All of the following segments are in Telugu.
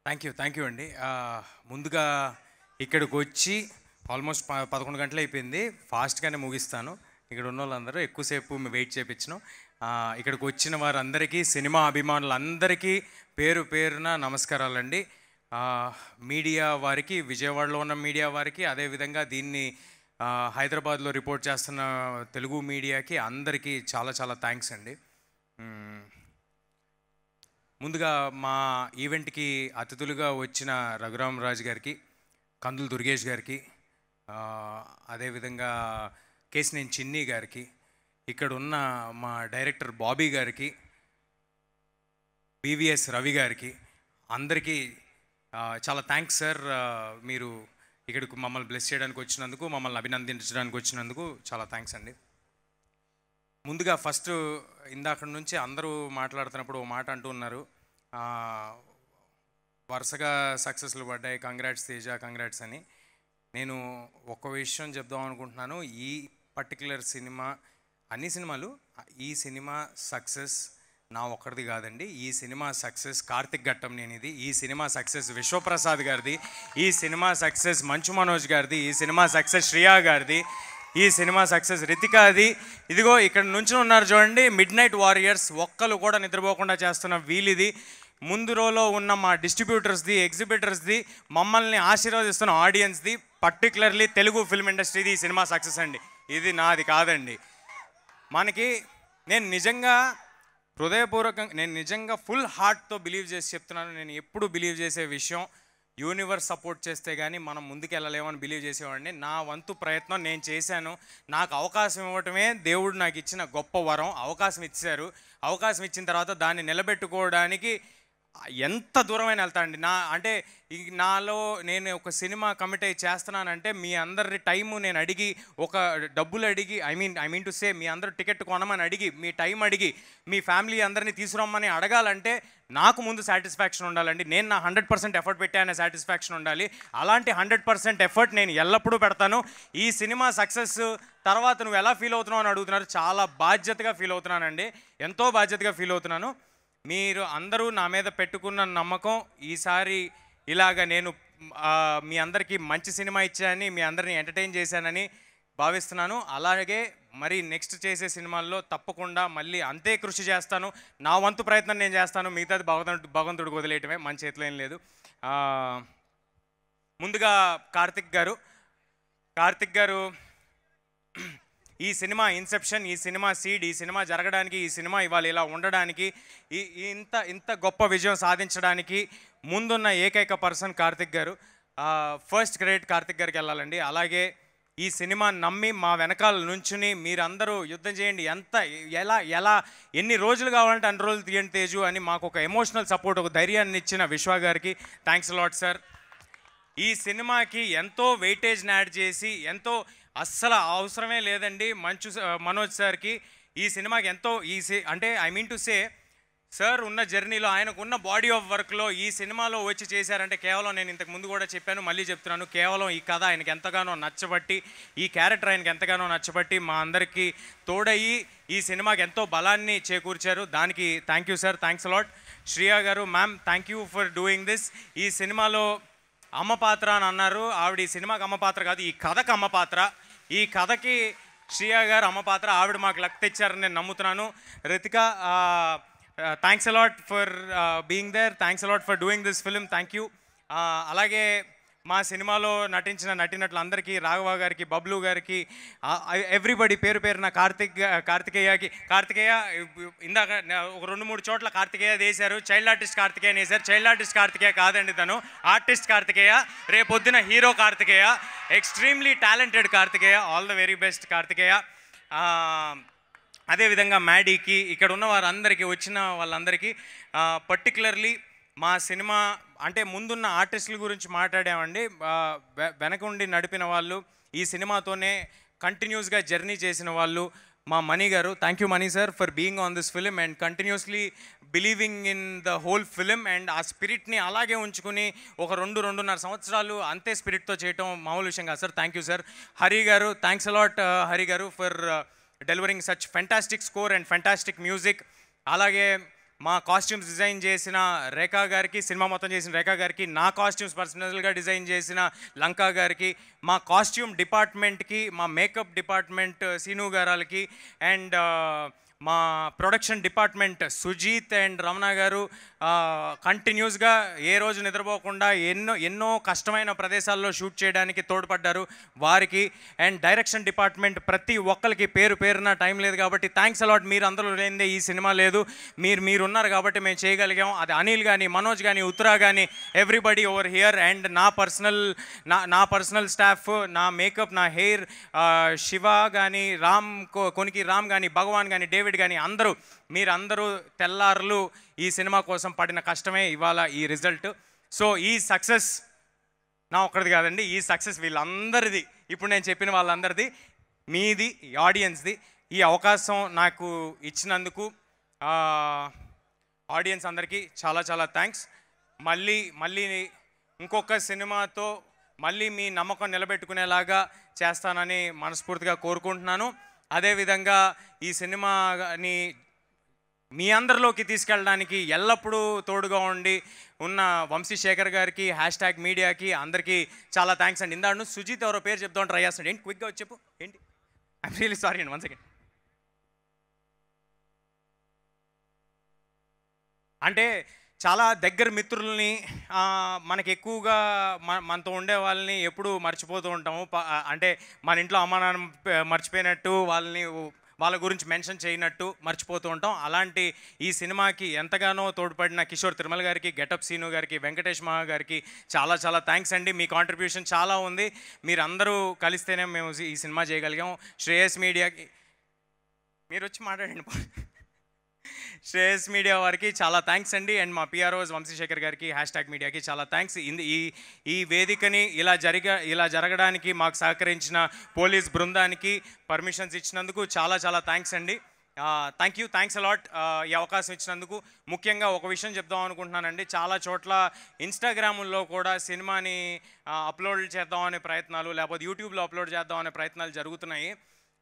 థ్యాంక్ యూ అండి. ముందుగా ఇక్కడికి వచ్చి ఆల్మోస్ట్ 11 గంటలు అయిపోయింది. ఫాస్ట్గానే ముగిస్తాను. ఇక్కడ ఉన్న వాళ్ళందరూ ఎక్కువసేపు వెయిట్ చేయించను. ఇక్కడికి వచ్చిన వారందరికీ, సినిమా అభిమానులందరికీ పేరు పేరున నమస్కారాలండి. మీడియా వారికి, విజయవాడలో ఉన్న మీడియా వారికి, అదేవిధంగా దీన్ని హైదరాబాద్లో రిపోర్ట్ చేస్తున్న తెలుగు మీడియాకి అందరికీ చాలా చాలా థ్యాంక్స్ అండి. ముందుగా మా ఈవెంట్కి అతిథులుగా వచ్చిన రఘురామరాజు గారికి, కందులు దుర్గేష్ గారికి, అదేవిధంగా కేసినేని చిన్ని గారికి, ఇక్కడ ఉన్న మా డైరెక్టర్ బాబీ గారికి, పివిఎస్ రవి గారికి, అందరికీ చాలా థ్యాంక్స్ సార్. మీరు ఇక్కడికి మమ్మల్ని బ్లెస్ చేయడానికి వచ్చినందుకు, మమ్మల్ని అభినందించడానికి వచ్చినందుకు చాలా థ్యాంక్స్ అండి. ముందుగా ఫస్ట్ ఇందాక నుంచి అందరూ మాట్లాడుతున్నప్పుడు ఓ మాట అంటూ ఉన్నారు, వరుసగా సక్సెస్లు పడ్డాయి, కంగ్రాట్స్ తేజ, కంగ్రాట్స్ అని. నేను ఒక విషయం చెప్దాం అనుకుంటున్నాను. ఈ పర్టికులర్ సినిమా, అన్ని సినిమాలు, ఈ సినిమా సక్సెస్ నా ఒక్కడిది కాదండి. ఈ సినిమా సక్సెస్ కార్తిక్ ఘట్టంనేనిది, ఈ సినిమా సక్సెస్ విశ్వప్రసాద్ గారిది, ఈ సినిమా సక్సెస్ మంచు మనోజ్ గారిది, ఈ సినిమా సక్సెస్ శ్రియా గారిది, ఈ సినిమా సక్సెస్ రితికాది. ఇదిగో ఇక్కడ నుంచి ఉన్నారు చూడండి, మిడ్ నైట్ వారియర్స్, ఒక్కరు కూడా నిద్రపోకుండా చేస్తున్న వీలిది, ముందు రోలో ఉన్న మా డిస్ట్రిబ్యూటర్స్ది, ఎగ్జిబిటర్స్ది, మమ్మల్ని ఆశీర్వదిస్తున్న ఆడియన్స్ది, పర్టికులర్లీ తెలుగు ఫిల్మ్ ఇండస్ట్రీది ఈ సినిమా సక్సెస్ అండి. ఇది నాది కాదండి. మనకి నేను నిజంగా హృదయపూర్వకంగా, నేను నిజంగా ఫుల్ హార్ట్తో బిలీవ్ చేసి చెప్తున్నాను. నేను ఎప్పుడు బిలీవ్ చేసే విషయం, యూనివర్స్ సపోర్ట్ చేస్తే కానీ మనం ముందుకు వెళ్ళలేమని బిలీవ్ చేసేవాడిని. నా వంతు ప్రయత్నం నేను చేశాను. నాకు అవకాశం ఇవ్వటమే దేవుడు నాకు ఇచ్చిన గొప్ప వరం. అవకాశం ఇచ్చారు. అవకాశం ఇచ్చిన తర్వాత దాన్ని నిలబెట్టుకోవడానికి ఎంత దూరమైన వెళ్తానండి. అంటే నాలో నేను ఒక సినిమా కమిట్ అయ్యి చేస్తున్నానంటే మీ అందరి టైము నేను అడిగి, ఒక డబ్బులు అడిగి, ఐ మీన్ టు సే మీ అందరూ టికెట్ కొనమని అడిగి, మీ టైం అడిగి, మీ ఫ్యామిలీ అందరినీ తీసుకురమ్మని అడగాలంటే నాకు ముందు సాటిస్ఫాక్షన్ ఉండాలండి. నేను నా 100% ఎఫర్ట్ పెట్టానే సాటిస్ఫాక్షన్ ఉండాలి. అలాంటి 100% ఎఫర్ట్ నేను ఎల్లప్పుడూ పెడతాను. ఈ సినిమా సక్సెస్ తర్వాత నువ్వు ఎలా ఫీల్ అవుతున్నావు అని అడుగుతున్నారు. చాలా బాధ్యతగా ఫీల్ అవుతున్నానండి, ఎంతో బాధ్యతగా ఫీల్ అవుతున్నాను. మీరు అందరూ నా మీద పెట్టుకున్న నమ్మకం, ఈసారి ఇలాగ నేను మీ అందరికీ మంచి సినిమా ఇచ్చానని, మీ అందరినీ ఎంటర్టైన్ చేశానని భావిస్తున్నాను. అలాగే మరి నెక్స్ట్ చేసే సినిమాల్లో తప్పకుండా మళ్ళీ అంతే కృషి చేస్తాను. నా వంతు ప్రయత్నం నేను చేస్తాను. మిగతాది భగవంతుడికి వదిలేయటమే, మన చేతిలో ఏం లేదు. ముందుగా కార్తిక్ గారు ఈ సినిమా ఇన్సెప్షన్, ఈ సినిమా సీడ్, ఈ సినిమా జరగడానికి, ఈ సినిమా ఇవాళ ఇలా ఉండడానికి, ఇంత గొప్ప విజయం సాధించడానికి ముందున్న ఏకైక పర్సన్ కార్తిక్ గారు. ఫస్ట్ క్రెడిట్ కార్తిక్ గారికి వెళ్ళాలండి. అలాగే ఈ సినిమా నమ్మి మా వెనకాల నుంచుని మీరందరూ యుద్ధం చేయండి, ఎలా ఎన్ని రోజులు కావాలంటే అన్ని రోజులు తీయండి తేజు అని మాకు ఒక ఎమోషనల్ సపోర్ట్, ఒక ధైర్యాన్ని ఇచ్చిన విశ్వ గారికి థ్యాంక్స్ లాట్ సార్. ఈ సినిమాకి ఎంతో వెయిటేజ్ని యాడ్ చేసి, ఎంతో అస్సలు అవసరమే లేదండి మనోజ్ సార్కి ఈ సినిమాకి ఎంతో అంటే I mean to say sir ఉన్న జర్నీలో, ఆయనకున్న బాడీ ఆఫ్ వర్క్లో ఈ సినిమాలో వచ్చి చేశారంటే కేవలం, నేను ఇంతకు ముందు కూడా చెప్పాను, మళ్ళీ చెప్తున్నాను, కేవలం ఈ కథ ఆయనకి ఎంతగానో నచ్చబట్టి, ఈ క్యారెక్టర్ ఆయనకి ఎంతగానో నచ్చబట్టి మా అందరికీ తోడయ్యి ఈ సినిమాకి ఎంతో బలాన్ని చేకూర్చారు. దానికి thank you sir, thanks a lot. Shriya గారు, ma'am thank you for doing this. ఈ సినిమాలో అమ్మ పాత్ర అని అన్నారు. ఆవిడ ఈ సినిమాకి అమ్మ పాత్ర కాదు, ఈ కథకు అమ్మ పాత్ర. ఈ కథకి శ్రియా గారు అమ్మ పాత్ర. ఆవిడ మాకు లక్ తెచ్చారని నేను నమ్ముతున్నాను. Ritika, thanks a lot for being there, thanks a lot for doing this film, thank you. అలాగే మా సినిమాలో నటించిన నటీనటులందరికీ, రాఘవ గారికి, బబ్లు గారికి, ఎవ్రీబడి పేరు పేరున, కార్తికేయ ఇందాక ఒక 2-3 చోట్ల కార్తికేయ వేశారు. చైల్డ్ ఆర్టిస్ట్ కార్తికేయ వేశారు. చైల్డ్ ఆర్టిస్ట్ కార్తికేయ కాదండి, తను ఆర్టిస్ట్ కార్తికేయ. రేపొద్దున hero Karthikeya, extremely talented Karthikeya. All the very best Karthikeya. అదేవిధంగా మ్యాడీకి, ఇక్కడ ఉన్న వారందరికీ, వచ్చిన వాళ్ళందరికీ, పర్టికులర్లీ మా సినిమా అంటే ముందున్న ఆర్టిస్టుల గురించి మాట్లాడామండి. వెనక ఉండి నడిపిన వాళ్ళు, ఈ సినిమాతోనే కంటిన్యూస్గా జర్నీ చేసిన వాళ్ళు, మా మనీ గారు. Thank you money sir for being on this film and continuously believing in the whole film and ఆ స్పిరిట్ని అలాగే ఉంచుకుని ఒక 2-2.5 సంవత్సరాలు అంతే స్పిరిట్తో చేయటం మామూలు విషయం కాదు sir. Thank you sir. Hari గారు, థ్యాంక్స్ అలాట్ హరి గారు for delivering such fantastic score and fantastic music. అలాగే మా కాస్ట్యూమ్స్ డిజైన్ చేసిన రేఖా గారికి, సినిమా మొత్తం చేసిన రేఖా గారికి, నా కాస్ట్యూమ్స్ పర్సనల్గా డిజైన్ చేసిన లంకా గారికి, మా కాస్ట్యూమ్ డిపార్ట్మెంట్కి, మా మేకప్ డిపార్ట్మెంట్ సీను గారాలకి, అండ్ మా production department Sujeeth and Ramana garu కంటిన్యూస్గా ఏ రోజు నిద్రపోకుండా ఎన్నో కష్టమైన ప్రదేశాల్లో షూట్ చేయడానికి తోడ్పడ్డారు వారికి. అండ్ డైరెక్షన్ డిపార్ట్మెంట్ ప్రతి ఒక్కరికి పేరు పేరున టైం లేదు కాబట్టి థ్యాంక్స్ అలాట్. మీరు అందరూ లేనిదే ఈ సినిమా లేదు, మీరున్నారు కాబట్టి మేము చేయగలిగాం. అది అనిల్ కానీ, మనోజ్ కానీ, ఉత్తరా కానీ, ఎవ్రీబడి ఓవర్ హియర్. అండ్ నా పర్సనల్ స్టాఫ్, నా మేకప్, నా హెయిర్, శివ కానీ, కొనికి రామ్ కానీ, భగవాన్ కానీ, డేవిడ్ కానీ, మీరందరూ తెల్లారులు ఈ సినిమా కోసం పడిన కష్టమే ఇవాళ ఈ రిజల్ట్. సో ఈ సక్సెస్ నా ఒక్కడిది కాదండి, ఈ సక్సెస్ వీళ్ళందరిది, ఇప్పుడు నేను చెప్పిన వాళ్ళందరిది, మీది, ఈ ఆడియన్స్ది. ఈ అవకాశం నాకు ఇచ్చినందుకు ఆడియన్స్ అందరికీ చాలా చాలా థ్యాంక్స్. మళ్ళీ ఇంకొక సినిమాతో మళ్ళీ మీ నమ్మకం నిలబెట్టుకునేలాగా చేస్తానని మనస్ఫూర్తిగా కోరుకుంటున్నాను. అదేవిధంగా ఈ సినిమాని మీ అందరిలోకి తీసుకెళ్ళడానికి ఎల్లప్పుడూ తోడుగా ఉన్న వంశీశేఖర్ గారికి, #మీడియాకి అందరికీ చాలా థ్యాంక్స్ అండి. ఇందాడు సుజిత్ ఎవరో పేరు చెప్తామని ట్రై చేస్తాడు. ఏంటి క్విక్గా వచ్చి చెప్పు ఏంటి? ఐమ్ రియలీ సారీ అండి, 1 సెకండ్. అంటే చాలా దగ్గర మిత్రుల్ని, మనకి ఎక్కువగా మనతో ఉండే వాళ్ళని ఎప్పుడూ మర్చిపోతూ ఉంటాము. అంటే మన ఇంట్లో అమ్మా నాన్న మర్చిపోయినట్టు, వాళ్ళ గురించి మెన్షన్ చేయనట్టు మర్చిపోతూ ఉంటాం. అలాంటి ఈ సినిమాకి ఎంతగానో తోడ్పడిన కిషోర్ తిరుమల గారికి, గెటప్ సీను గారికి, వెంకటేష్ మహా గారికి చాలా చాలా థ్యాంక్స్ అండి. మీ కాంట్రిబ్యూషన్ చాలా ఉంది. మీరందరూ కలిస్తేనే మేము ఈ సినిమా చేయగలిగాం. శ్రేయస్ మీడియాకి మీరు వచ్చి మాట్లాడండి. శ్రేయస్ మీడియా వారికి చాలా థ్యాంక్స్ అండి. అండ్ మా పిఆర్ఓస్ వంశీశేఖర్ గారికి, #మీడియాకి చాలా థ్యాంక్స్. ఈ వేదికని ఇలా జరగడానికి మాకు సహకరించిన పోలీస్ బృందానికి పర్మిషన్స్ ఇచ్చినందుకు చాలా చాలా థ్యాంక్స్ అండి. థ్యాంక్స్ అలాట్ ఈ అవకాశం ఇచ్చినందుకు. ముఖ్యంగా ఒక విషయం చెప్దాం అనుకుంటున్నానండి. చాలా చోట్ల ఇన్స్టాగ్రాముల్లో కూడా సినిమాని అప్లోడ్ చేద్దామనే ప్రయత్నాలు, లేకపోతే యూట్యూబ్లో అప్లోడ్ చేద్దామనే ప్రయత్నాలు జరుగుతున్నాయి.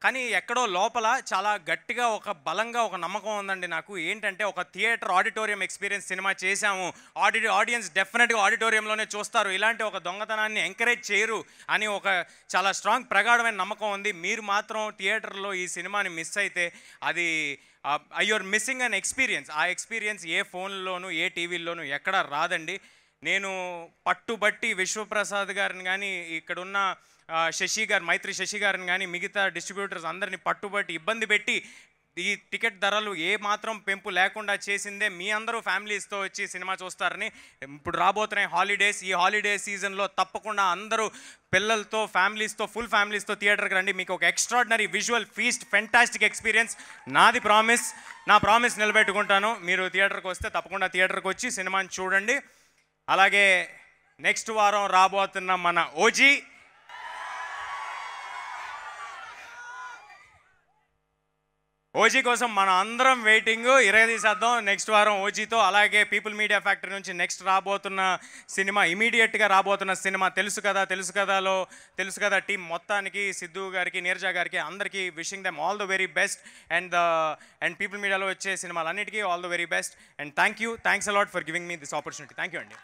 కానీ ఎక్కడో లోపల చాలా గట్టిగా బలంగా ఒక నమ్మకం ఉందండి నాకు. ఏంటంటే ఒక థియేటర్ ఆడిటోరియం ఎక్స్పీరియన్స్ సినిమా చేశాము, ఆడియన్స్ డెఫినెట్గా ఆడిటోరియంలోనే చూస్తారు, ఇలాంటి ఒక దొంగతనాన్ని ఎంకరేజ్ చేయరు అని ఒక చాలా స్ట్రాంగ్ ప్రగాఢమైన నమ్మకం ఉంది. మీరు మాత్రం థియేటర్లో ఈ సినిమాని మిస్ అయితే అది యూఆర్ మిస్సింగ్ అన్ ఎక్స్పీరియన్స్. ఆ ఎక్స్పీరియన్స్ ఏ ఫోన్లోనూ, ఏ టీవీల్లోనూ ఎక్కడా రాదండి. నేను పట్టుబట్టి విశ్వప్రసాద్ గారిని కానీ, ఇక్కడున్న మైత్రి శశి గారిని కానీ, మిగతా డిస్ట్రిబ్యూటర్స్ అందరినీ పట్టుబట్టి ఇబ్బంది పెట్టి ఈ టికెట్ ధరలు ఏ మాత్రం పెంపు లేకుండా చేసిందే మీ అందరూ ఫ్యామిలీస్తో వచ్చి సినిమా చూస్తారని. ఇప్పుడు రాబోతున్నాయి హాలిడేస్, ఈ హాలిడే సీజన్లో తప్పకుండా అందరూ పిల్లలతో, ఫుల్ ఫ్యామిలీస్తో థియేటర్కి రండి. మీకు ఒక extraordinary visual feast, fantastic experience. నా ప్రామిస్ నిలబెట్టుకుంటాను. మీరు థియేటర్కి వస్తే తప్పకుండా థియేటర్కి వచ్చి సినిమాని చూడండి. అలాగే నెక్స్ట్ వారం రాబోతున్న మన ఓజీ కోసం మన అందరం వెయిటింగ్. ఇరగదీసేద్దాం నెక్స్ట్ వారం ఓజీతో. అలాగే పీపుల్ మీడియా ఫ్యాక్టరీ నుంచి నెక్స్ట్ రాబోతున్న సినిమా, ఇమీడియట్గా రాబోతున్న సినిమా తెలుసు కదా టీం మొత్తానికి, సిద్ధు గారికి, నీరజ గారికి, అందరికీ wishing them all the very best. And people మీడియాలో వచ్చే సినిమాలన్నిటికీ all the very best. And thanks a lot for giving me this opportunity. Thank you అండి.